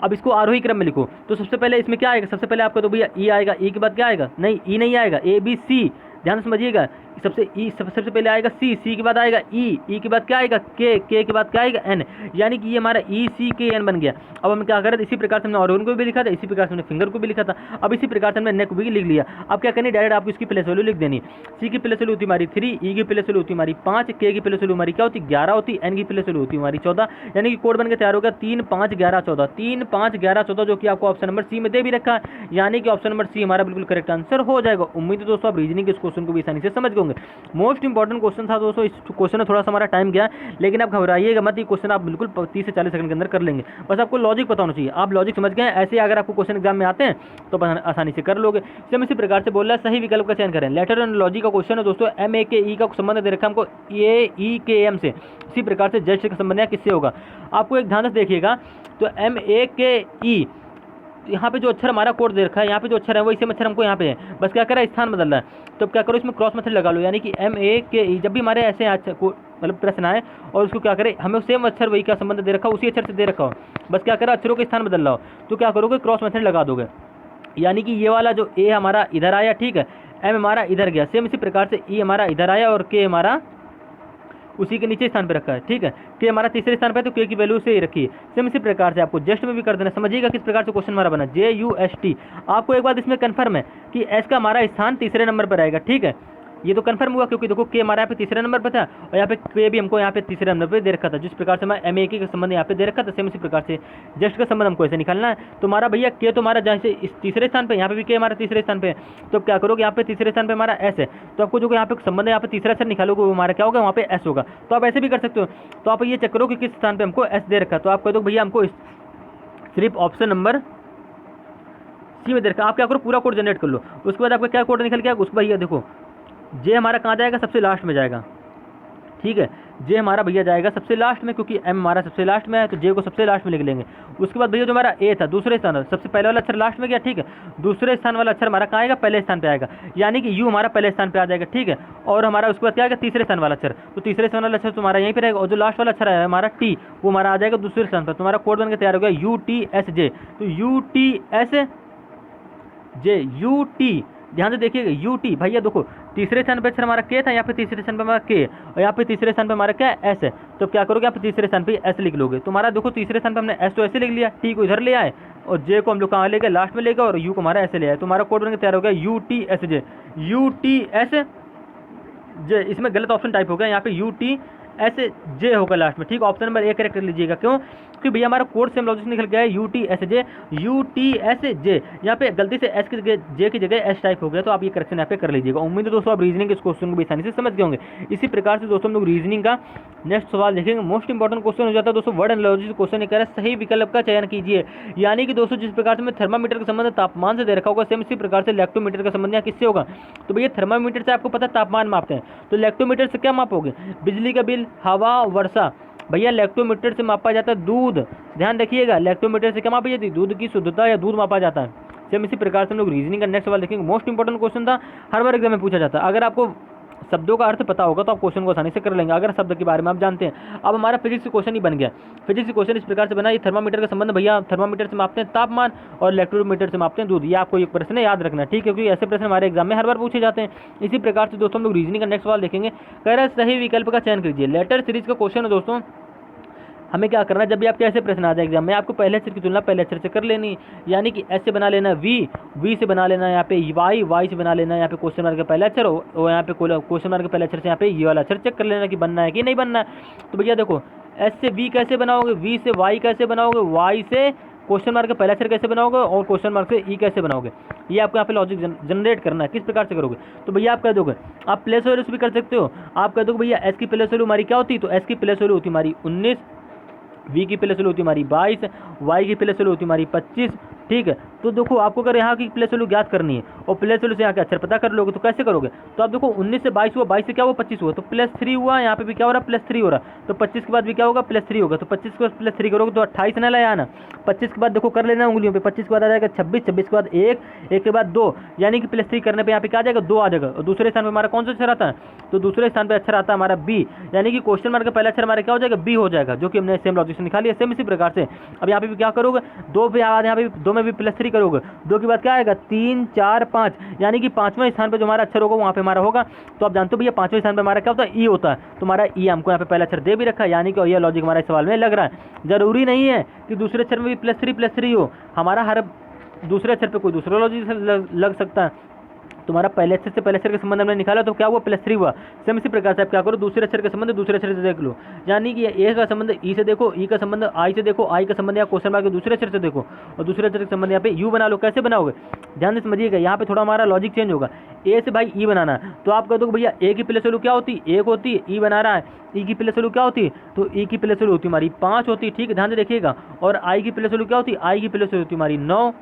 अब इसको आरोही क्रम में लिखो। तो सबसे पहले इसमें क्या आएगा, सबसे पहले आपका तो भैया ई आएगा, ई के बाद क्या आएगा, नहीं ई नहीं आएगा, ABC, ध्यान समझिएगा। सबसे पहले आएगा सी, सी के बाद आएगा ई के बाद क्या आएगा, के के बाद क्या आएगा, एन, यानी कि ये हमारा ECKN बन गया। अब हम क्या करें, इसी प्रकार से हमने ऑर्गन को भी लिखा था, इसी प्रकार से हमने फिंगर को भी लिखा था। अब इसी प्रकार से हमने नेक को भी लिख लिया। अब क्या करनी, डायरेक्ट आपको इसकी प्लेस वैल्यू लिख देनी। सी की प्लेस वैल्यू होती हमारी 3, ई की प्लेस वैल्यू होती हमारी 5, के की प्लेस वैल्यू हमारी क्या होती 11 होती, एन की प्लेस वैल्यू होती हमारी 14। यानी कि कोड बन के तैयार होगा 3 5 11 14, 3 5 11 14, जो कि आपको ऑप्शन नंबर सी में दे भी रखा है। यानी कि ऑप्शन नंबर सी हमारा बिल्कुल करेक्ट आंसर हो जाएगा। उम्मीद है दोस्तों आप रीजनिंग के इस क्वेश्चन को भी आसानी से समझ गए होंगे। मोस्ट इंपॉर्टेंट क्वेश्चन था दोस्तों, इस क्वेश्चन में थोड़ा सा हमारा टाइम गया, लेकिन आप घबराइएगा मत, ये क्वेश्चन आप बिल्कुल 30 से 40 सेकंड के अंदर कर लेंगे। बस आपको लॉजिक पता होना चाहिए। आप लॉजिक समझ गए, ऐसे अगर आपको क्वेश्चन एग्जाम में आते हैं तो आसानी से कर लोगे। सेम इसी प्रकार से बोल रहा है, सही विकल्प का चयन करें। लेटर एंड लॉजिक का क्वेश्चन है दोस्तों, MAKE का संबंध दे रखा है हमको AEKM से। इसी प्रकार से जस्ट का संबंध किससे होगा, आपको एक ध्यान से देखिएगा। तो MAKE, यहाँ पे जो अक्षर हमारा कोड दे रखा है, यहाँ पे जो अक्षर है वही सेम अक्षर हमको यहाँ पे है, बस क्या करा स्थान बदल रहा है। तो क्या करो, इसमें क्रॉस मेथड लगा लो, यानी कि MAKE। जब भी हमारे ऐसे मतलब प्रश्न आए और उसको क्या करें, हमें सेम अक्षर वही क्या संबंध दे रखा हो, उसी अक्षर से दे रखा हो, बस क्या करा अक्षरों के स्थान बदल रहा हो, तो क्या करोगे क्रॉस मेथड लगा दोगे। यानी कि ये वाला जो ए हमारा इधर आया, ठीक है, एम हमारा इधर गया, सेम इसी प्रकार से ई हमारा इधर आया और के हमारा उसी के नीचे स्थान पे रखा है, ठीक है। के हमारा तीसरे स्थान पे, तो के की वैल्यू से ही रखी है। सेम इसी प्रकार से आपको जस्ट में भी कर देना। समझिएगा किस प्रकार से क्वेश्चन हमारा बना, JUST। आपको एक बात इसमें कन्फर्म है कि एस का हमारा स्थान तीसरे नंबर पर आएगा, ठीक है। ये तो कन्फर्म हुआ क्योंकि देखो के हमारा यहाँ पे तीसरे नंबर पर था और यहाँ पे के भी हमको यहाँ पे तीसरे नंबर पे दे रखा था। जिस प्रकार से हमारा MAK का संबंध यहाँ पे दे रखा था, सेम इसी प्रकार से जस्ट का संबंध हमको ऐसे निकालना है। तो हमारा भैया के तो हमारा जैसे इस तीसरे स्थान पे, यहाँ पे भी के हमारा तीसरे स्थान पे है, तो क्या करोगे यहाँ पे तीसरे स्थान पे हमारा एस है, तो आपको जो यहाँ पे संबंध है यहाँ पे तीसरा अक्षर निकालोगे वो हमारा क्या होगा, वहाँ पे एस होगा। तो आप ऐसे भी कर सकते हो। तो आप ये चेक करो कि किस स्थान पे हमको एस दे रखा है, तो आप कह दो भैया हमको सिर्फ ऑप्शन नंबर सी में दे रखा। आप क्या करो, पूरा कोड जनरेट कर लो। उसके बाद आपका क्या कोड निकल गया, उसको भैया देखो जे हमारा कहाँ जाएगा, सबसे लास्ट में जाएगा। ठीक है, जे हमारा भैया जाएगा सबसे लास्ट में, क्योंकि एम हमारा सबसे लास्ट में है तो जे को सबसे लास्ट में लिख लेंगे। उसके बाद भैया जो हमारा ए था दूसरे स्थान, सबसे पहले वाला अक्षर लास्ट में गया। ठीक है, दूसरे स्थान वाला अक्षर हमारा कहाँ आएगा, पहले स्थान पे आएगा, यानी कि यू हमारा पहले स्थान पे आ जाएगा। ठीक है, और हमारा उसके बाद क्या आएगा, तीसरे स्थान वाला अक्षर, तो तीसरे स्थान वाला अक्षर तुम्हारा यहीं पे रहेगा। और जो लास्ट वाला अक्षर है हमारा टी, वो हमारा आ जाएगा दूसरे स्थान पर। तुम्हारा कोड बनकर तैयार हो गया UTSJ। तो UTSJ, UT, ध्यान से देखिएगा UT। भैया देखो तीसरे स्थान पे अक्षर हमारा के था, यहाँ पे तीसरे स्थान पे हमारा के, और यहाँ पे तीसरे स्थान पे हमारा क्या एस है। तो क्या करोगे, यहाँ पे तीसरे स्थान पे एस लिख लोगे। तो हमारा देखो तीसरे स्थान पे हमने एस तो ऐसे लिख लिया, टी को इधर ले आए और जे को हम लोग कहाँ ले गए, लास्ट में ले गए, और यू को हमारा ऐसे ले आए। तो हमारा कोड बनकर तैयार हो गया UTSJ। UTSJ, इसमें गलत ऑप्शन टाइप हो गया, यहाँ पे UTSJ होगा लास्ट में। ठीक, ऑप्शन नंबर ए करेक्ट कर लीजिएगा। क्यों, क्योंकि भैया हमारा कोड सेम लॉजिक निकल गया है UTSJ। यहाँ पे गलती से एस की जगह जे की जगह एस टाइप हो गया, तो आप ये करेक्शन यहाँ पे कर लीजिएगा। उम्मीद है दोस्तों आप रीजनिंग के इस क्वेश्चन को भी आसानी से समझ गए होंगे। इसी प्रकार से दोस्तों हम लोग रीजनिंग का नेक्स्ट सवाल देखेंगे। मोस्ट इंपॉर्टेंट क्वेश्चन हो जाता है दोस्तों वर्ड एनालॉजी क्वेश्चन। ये कह रहा है सही विकल्प का चयन कीजिए। यानी कि दोस्तों जिस प्रकार से मैं थर्मामीटर का संबंध तापमान से दे रखा होगा, सेम इसी प्रकार से लैक्टोमीटर का संबंध यहाँ किससे होगा। तो भैया थर्मामीटर से आपको पता है तापमान मापते हैं, तो लैक्टोमीटर से क्या मापोगे, बिजली का बिल, हवा, वर्षा। भैया लैक्टोमीटर से मापा जाता है दूध। ध्यान रखिएगा, लैक्टोमीटर से क्या मापी जाती है, दूध की शुद्धता या दूध मापा जाता है। सेम इसी प्रकार से हम लोग रीजनिंग का नेक्स्ट सवाल देखेंगे। मोस्ट इंपॉर्टेंट क्वेश्चन था, हर बार एग्जाम में पूछा जाता है। अगर आपको शब्दों का अर्थ पता होगा तो आप क्वेश्चन को आसानी से कर लेंगे, अगर शब्द के बारे में आप जानते हैं। अब हमारा फिजिक्स का क्वेश्चन ही बन गया। फिजिक्स का क्वेश्चन इस प्रकार से बना, ये थर्मामीटर का संबंध भैया थर्मामीटर से मापते हैं तापमान और लैक्टोमीटर से मापते हैं दूध। ये आपको एक प्रश्न याद रखना है, ठीक है, क्योंकि ऐसे प्रश्न हमारे एग्जाम में हर बार पूछे जाते हैं। इसी प्रकार से दोस्तों हम लोग रीजनिंग का नेक्स्ट सवाल देखेंगे। कह रहा है सही विकल्प का चयन कीजिए। लेटर सीरीज का क्वेश्चन है दोस्तों। हमें क्या करना है, जब भी आपके ऐसे प्रश्न आ जाए एग्जाम में, आपको पहले अक्षर की तुलना पहले अक्षर से कर लेनी। यानी कि एस से बना लेना वी से बना लेना, यहाँ पे वाई से बना लेना, यहाँ पे क्वेश्चन मार्क का पहला अक्षर और यहाँ पे क्वेश्चन मार्क के पहले अक्षर से यहाँ पे ये वाला अक्षर चेक कर लेना कि बनना है कि नहीं बनना है। तो भैया देखो एस से वी कैसे बनाओगे, वी से वाई कैसे बनाओगे, वाई से क्वेश्चन मार्क का पहला अक्षर कैसे बनाओगे और क्वेश्चन मार्क से ई कैसे बनाओगे, ये आपको यहाँ पे लॉजिक जनरेट करना है, किस प्रकार से करोगे। तो भैया आप कह दोगे, आप प्लेस वैल्यूज भी कर सकते हो। आप कह दोगे भैया एस की प्लेस वैल्यू हमारी क्या होती, तो एस की प्लेस वैल्यू होती हमारी 19, वी की प्लेस वैल्यू होती हमारी 22, वाई की प्लेस वैल्यू होती हमारी 25। ठीक है, तो देखो आपको अगर यहाँ की प्लेस वैल्यू ज्ञात करनी है और प्लेस वैल्यू से यहाँ के अक्षर पता कर लोगे तो कैसे करोगे। तो आप देखो 19 से 22 हुआ, 22 से क्या हुआ 25 हुआ, तो +3 हुआ, यहाँ पे भी क्या हो रहा है +3 हो रहा है। तो 25 के बाद भी क्या होगा +3 होगा, तो 25 के बाद +3 करोगे तो 28 ना लाया ना। 25 के बाद देखो कर लेना उंगलियों पे, 25 के बाद आ जाएगा 26, 26 के बाद 1, 1 के बाद 2, यानी कि +3 करने पे यहाँ पे क्या आ जाएगा 2 आ जाएगा। और दूसरे स्थान पे हमारा कौन सा अक्षर आता है, तो दूसरे स्थान पे अक्षर आता है हमारा बी, यानी कि क्वेश्चन मार्क का पहला अक्षर हमारा क्या हो जाएगा बी हो जाएगा, जो कि हमने सेम लॉजिक से निकाली है। सेम इसी प्रकार से अब यहाँ पे भी क्या करोगे, 2 पे यहाँ पे 2 में भी +3 करोगे, 2 के बाद क्या आएगा 3, 4, 5, यानी कि 5वें स्थान पे जो हमारा अक्षर होगा वहाँ पे हमारा होगा। तो आप जानते हो भैया 5वें स्थान पे हमारा क्या होता है ई होता है, तो हमारा ई हमको यहाँ पे पहला अक्षर दे भी रखा है, यानी कि यह लॉजिक हमारा इस सवाल में लग रहा है। जरूरी नहीं है कि दूसरे अक्षर में भी +3 हो, हमारा हर दूसरे अक्षर पे कोई दूसरा लॉजिक लग सकता है। तुम्हारा पहले अक्षर से पहले अक्षर के संबंध हमने निकाला तो क्या हुआ +3 हुआ। सेम इसी प्रकार से आप क्या करो, दूसरे अक्षर के संबंध दूसरे अक्षर से देख लो, यानी कि ए का संबंध ई से देखो, ई का संबंध आई से देखो, आई का संबंध या क्वेश्चन मार्क के दूसरे अक्षर से देखो, और दूसरे अक्षर के संबंध यहाँ पे यू बना लो। कैसे बनाओगे, ध्यान से समझिएगा, यहाँ पे थोड़ा हमारा लॉजिक चेंज होगा। ए से भाई ई बनाना है, तो आप कह दो भैया ए की प्लेस वैल्यू क्या होती, 1 होती, ई बना रहा है, ई की प्लेस वैल्यू क्या होती, तो ई की प्लेस वैल्यू होती हमारी 5 होती। ठीक है, ध्यान से देखिएगा, और आई की प्लेस वैल्यू क्या होती, आई की प्लेस वैल्यू होती हमारी 9।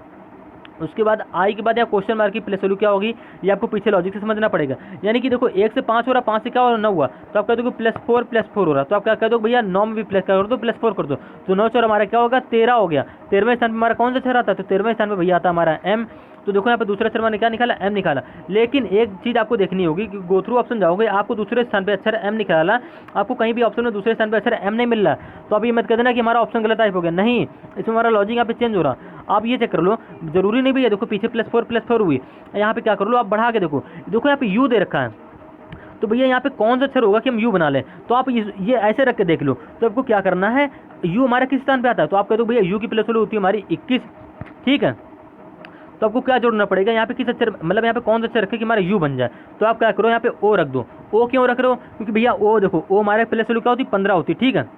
उसके बाद आई के बाद या क्वेश्चन मार्क की प्लेस वैल्यू क्या होगी, ये आपको पीछे लॉजिक से समझना पड़ेगा। यानी कि देखो 1 से 5 हो रहा, 5 से क्या हो रहा 9 हुआ, तो आप कह दो +4 हो रहा, तो आप क्या कह दो भैया 9 में भी प्लस कर दो, +4 कर दो, तो 9 4 हमारा क्या होगा 13 हो गया। 13वें स्थान पर हमारा कौन सा अक्षर आता है, तो 13वें स्थान पर भैया आता है हमारा एम। तो देखो यहाँ पे दूसरे अक्षर मैंने क्या निकाला, एम निकाला। लेकिन एक चीज़ आपको देखनी होगी कि गो थ्रू ऑप्शन जाओगे, आपको दूसरे स्थान पे अक्षर एम निकाला, आपको कहीं भी ऑप्शन में दूसरे स्थान पे अक्षर एम नहीं मिल रहा, तो आप ये मत कह देना कि हमारा ऑप्शन गलत टाइप हो गया, नहीं, इसमें हमारा लॉजिक यहाँ पे चेंज हो रहा। आप ये चेक कर लो, जरूरी नहीं भैया देखो पीछे +4 हुई, यहाँ पे क्या कर लो आप बढ़ा के देखो, देखो यहाँ पे यू दे रखा है, तो भैया यहाँ पे कौन सा अक्षर होगा कि हम यू बना लें, तो आप ये ऐसे रख के देख लो। तो आपको क्या करना है, यू हमारा किस स्थान पे आता है, तो आप कह दो भैया यू की प्लेस वैल्यू होती है हमारी 21। ठीक है, तो आपको क्या जोड़ना पड़ेगा, यहाँ पे किस अक्षर मतलब यहाँ पे कौन सा अक्षर रखे कि हमारा यू बन जाए। तो आप क्या करो, यहाँ पे ओ रख दो। ओ क्यों रख रहे हो, क्योंकि भैया ओ देखो, ओ हमारे प्लस वैल्यू क्या होती है 15 होती है, ठीक है।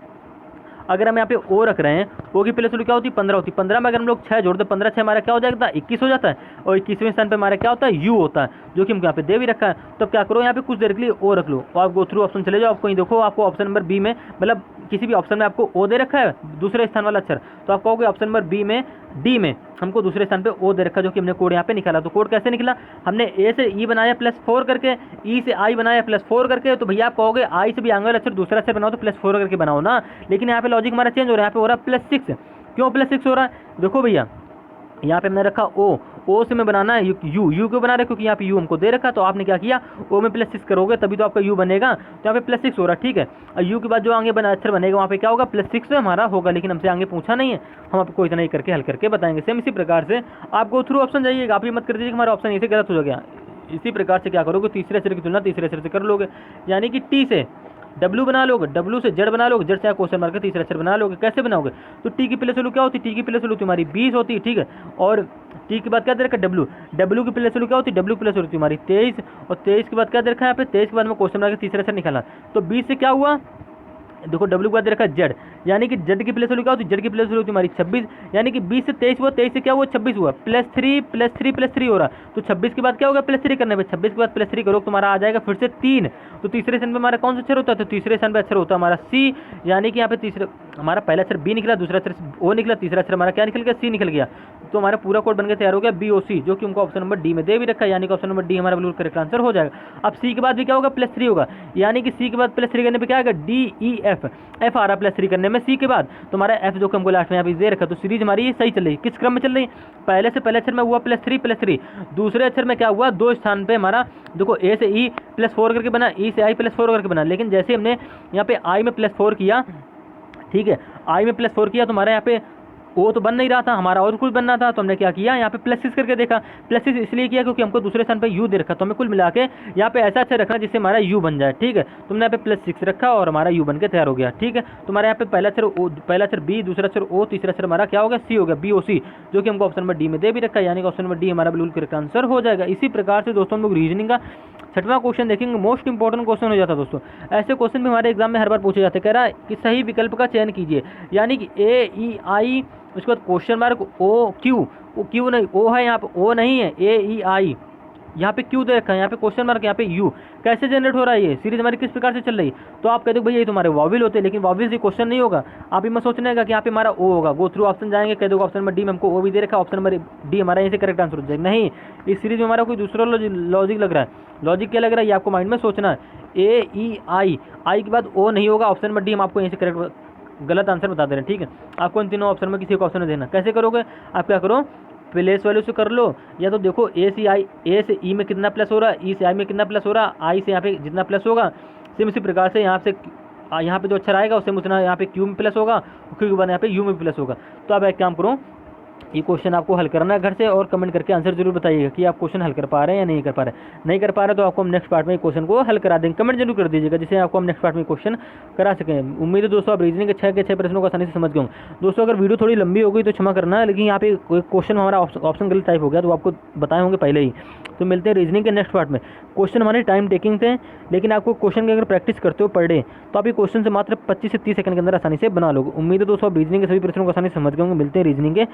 अगर हम यहाँ पे ओ रख रहे हैं, ओ की प्लस वैल्यू क्या होती है 15 होती है। 15 में अगर हम लोग 6 जोड़ दे, 15 6 हमारा क्या हो जाएगा 21 हो जाता है। और 21वें स्थान पे हमारा क्या होता है यू होता है, जो कि हम यहाँ पे दे भी रखा है। तो अब क्या करो, यहाँ पे कुछ देर के लिए ओ रख लो और आप गो थ्रू ऑप्शन चले जाओ। आपको ये देखो, आपको ऑप्शन नंबर बी में मतलब किसी भी ऑप्शन में आपको ओ दे रखा है दूसरे स्थान वाला अक्षर, तो आप कहोगे ऑप्शन नंबर बी में डी में हमको दूसरे स्थान पे ओ दे रखा, जो कि हमने कोड यहाँ पे निकाला। तो कोड कैसे निकला, हमने ए से ई बनाया +4 करके, ई से आई बनाया +4 करके। तो भैया आप कहोगे आई से भी आगे वाला अक्षर दूसरा अक्षर बनाओ तो +4 करके बनाओ ना, लेकिन यहाँ पे लॉजिक हमारा चेंज हो रहा है। यहाँ पे हो रहा है +6। क्यों +6 हो रहा है, देखो भैया यहाँ पे हमने रखा ओ से में बनाना है यू क्यों बना रहे, क्योंकि यहाँ पे यू हमको दे रखा। तो आपने क्या किया, ओ में +6 करोगे तभी तो आपका यू बनेगा। तो यहाँ पे +6 हो रहा है, ठीक है। और यू के बाद जो आगे बना अक्षर बनेगा वहाँ पे क्या होगा +6 हमारा होगा, लेकिन हमसे आगे पूछा नहीं है, हम आपको इतना ही करके हल करके बताएंगे। सेम इसी प्रकार से आप गो थ्रू ऑप्शन जाइएगा, आप ये मत कर दीजिए कि हमारा ऑप्शन इसे गलत हो गया। इसी प्रकार से क्या करोगे, तीसरे अक्षर की तुलना तीसरे अक्षर से कर लोगे, यानी कि टी से डब्ल्यू बना लोगे, डब्ल्यू से जेड बना लोगे, जेड से क्वेश्चन मार्क तीसरा अक्षर बना लोगे। कैसे बनाओगे, तो टी की प्लस वैल्यू क्या होती है, टी की प्लस वैल्यू तुम्हारी 20 होती है, ठीक है। और टी के बाद क्या दे रखा है डब्ल्यू, डब्ल्यू की प्लस वैल्यू क्या होती है, डब्ल्यू प्लस वैल्यू तुम्हारी 23। और 23 के बाद क्या दे रखा है यहाँ पे, 23 के बाद में क्वेश्चन मार्क तीसरा अक्षर निकाला। तो 20 से क्या हुआ, देखो डब्ल्यू के बाद दे रखा है जेड, यानी कि जेड की प्लस वैल्यू क्या होती है, जेड की प्लस वैल्यू तुम्हारी 26, यानी कि 20 से 23 हुआ, 23 से क्या हुआ 26 हुआ, +3 हो रहा। तो 26 के बाद क्या होगा +3 करने पे, 26 के बाद +3 करो तुम्हारा आ जाएगा फिर से 3। तो तीसरे स्थान पे हमारा कौन सा अक्षर होता है, तो तीसरे स्थान पे अक्षर होता है हमारा सी, यानी कि यहाँ पे तीसरा हमारा पहला अक्षर बी निकला, दूसरा अक्षर ओ निकला, तीसरा अक्षर हमारा क्या निकल गया सी निकल गया। तो हमारा पूरा कोड बनकर तैयार हो गया BOC, जो कि हमको ऑप्शन नंबर डी में दे भी रखा है, यानी कि ऑप्शन नंबर डी हमारा बिल्कुल करेक्ट आंसर हो जाएगा। अब सी के बाद भी क्या होगा +3 होगा, यानी कि सी के बाद +3 करने पे क्या आएगा DEF, एफ आ रहा +3 करने में सी के बाद तुम्हारा एफ जो कि हमको लास्ट में यहाँ पे दे रखा। तो सीरीज हमारी सही चल रही, किस क्रम में चल रही, पहले से पहले अक्षर में हुआ +3, दूसरे अक्षर में क्या हुआ 2 स्थान पे हमारा देखो ए से ई +4 करके बना, ई से आई +4 करके बना। लेकिन जैसे हमने यहाँ पे आई में +4 किया, ठीक है, आई में +4 किया तो हमारा यहाँ पे ओ तो बन नहीं रहा था, हमारा और कुछ बनना था। तो हमने क्या किया, यहाँ पे +6 करके देखा। +6 इसलिए किया क्योंकि हमको दूसरे स्थान पे यू दे रखा, तो हमें कुल मिला के यहाँ पे ऐसा अच्छा रखना जिससे हमारा यू बन जाए, ठीक है। तुमने यहाँ पे +6 रखा और हमारा यू बन के तैयार हो गया, ठीक है। तुम्हारे यहाँ पे पहला अक्षर बी, दूसरा अक्षर ओ, तीसरा अक्षर हमारा क्या हो गया सी हो गया, BOC, जो कि हमको ऑप्शन नंबर डी में दे भी रखा है, यानी कि ऑप्शन नंबर डी हमारा बिल्कुल करेक्ट आंसर हो जाएगा। इसी प्रकार से दोस्तों हम लोग रीजनिंग का 6वां क्वेश्चन देखेंगे, मोस्ट इंपॉर्टेंट क्वेश्चन हो जाता है दोस्तों। ऐसे क्वेश्चन भी हमारे एग्जाम में हर बार पूछे जाते हैं। कह रहा है कि सही विकल्प का चयन कीजिए, यानी कि AEI, उसके बाद क्वेश्चन मार्क क्यू नहीं, ओ है यहाँ पे, ओ नहीं है, AEI, यहाँ पे क्यू दे रखा है, यहाँ पे क्वेश्चन मार्क, यहाँ पे यू। कैसे जनरेट हो रहा है ये सीरीज हमारी, किस प्रकार से चल रही है। तो आप कहते हो भैया ये तुम्हारे वॉविल होते हैं, लेकिन वॉविल से क्वेश्चन नहीं होगा। आप ये मत सोचने का कि यहाँ पे हमारा ओ होगा, गो थ्रू ऑप्शन जाएंगे, कह दोगे ऑप्शन नंबर डी में हमको ओ भी दे रखा है, ऑप्शन नंबर डी हमारा यहीं से करेक्ट आंसर हो जाएगा। नहीं, इस सीरीज में हमारा कोई दूसरा लॉजिक लग रहा है। लॉजिक क्या लग रहा है ये आपको माइंड में सोचना है। AEI, आई के बाद ओ नहीं होगा, ऑप्शन नंबर डी हम आपको यहीं से करेक्ट गलत आंसर बता दे रहे हैं, ठीक है। आपको इन तीनों ऑप्शन में किसी को ऑप्शन में देना। कैसे करोगे, आप क्या करो, प्लेस वैल्यू से कर लो, या तो देखो ए से ई में कितना प्लस हो रहा है, ई से आई में कितना प्लस हो रहा है, आई से यहाँ पे जितना प्लस होगा, सेम इसी प्रकार से यहाँ पे जो अक्षर आएगा उससे उतना यहाँ पे क्यू में प्लस होगा, क्यू के बाद यहाँ पे यू में प्लस होगा। तो अब एक काम करो, ये क्वेश्चन आपको हल करना है घर से, और कमेंट करके आंसर जरूर बताइएगा कि आप क्वेश्चन हल कर पा रहे हैं या नहीं कर पा रहे। नहीं कर पा रहे तो आपको हम नेक्स्ट पार्ट में क्वेश्चन को हल करा देंगे, कमेंट जरूर कर दीजिएगा जिससे आपको हम नेक्स्ट पार्ट में क्वेश्चन करा सकें। उम्मीद है दोस्तों आप रीजनिंग के 6 प्रश्नों को आसानी से समझ गए होंगे। दोस्तों अगर वीडियो थोड़ी लंबी हो गई तो क्षमा करना है, लेकिन यहाँ पे कोई क्वेश्चन हमारा ऑप्शन गलत टाइप हो गया तो आपको बताए होंगे पहले ही। तो मिलते हैं रीजनिंग के नेक्स्ट पार्ट में। क्वेश्चन हमारे टाइम टेकिंग थे, लेकिन आपको क्वेश्चन की अगर प्रैक्टिस करते हो पर डे तो आप ये क्वेश्चन से मात्र 25 से 30 सेकंड के अंदर आसानी से बना लोगे। उम्मीद है दोस्तों आप रीजनिंग के सभी प्रश्नों को आसानी से समझ गए होंगे। मिलते हैं रीजनिंग के